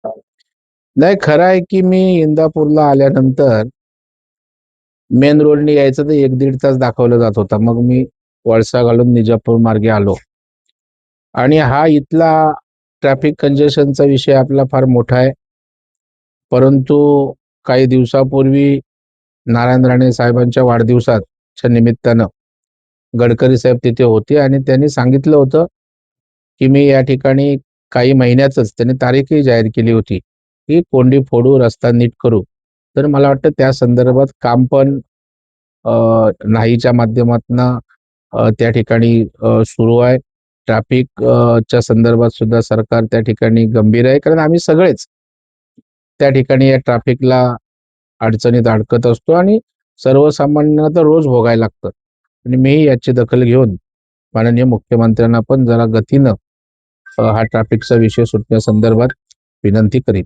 नाही, खरं आहे की मी इंदापूरला आल्यानंतर मेन रोडने यायचं तर 1-1.5 तास दाखवला जात होता. मग मी वळसा घालून निजापूर मार्गे आलो आणि हा इथला ट्रॅफिक कंजेशनचा विषय आपला फार मोठा आहे. परंतु काही दिवसापूर्वी नारायण राणे साहेबांच्या वाढदिवसाच्या निमित्तानं गडकरी साहेब तिथे होते आणि त्यांनी सांगितलं होतं, की मी या ठिकाणी काही महिन्यातच त्यांनी तारीखही जाहीर केली होती, की कोंडी फोडू, रस्ता नीट करू. तर मला वाटतं त्या संदर्भात काम पण अ, नाहीच्या माध्यमातनं त्या ठिकाणी सुरू आहे. ट्रॅफिक च्या संदर्भात सुद्धा सरकार त्या ठिकाणी गंभीर आहे. कारण आम्ही सगळेच त्या ठिकाणी या ट्रॅफिकला अडचणीत अडकत असतो आणि सर्वसामान्यांना तर रोज भोगायला लागतं. आणि मीही याची दखल घेऊन माननीय मुख्यमंत्र्यांना पण जरा गतीनं हा ट्रॅफिकचा विषय सुटण्यासंदर्भात विनंती करीन.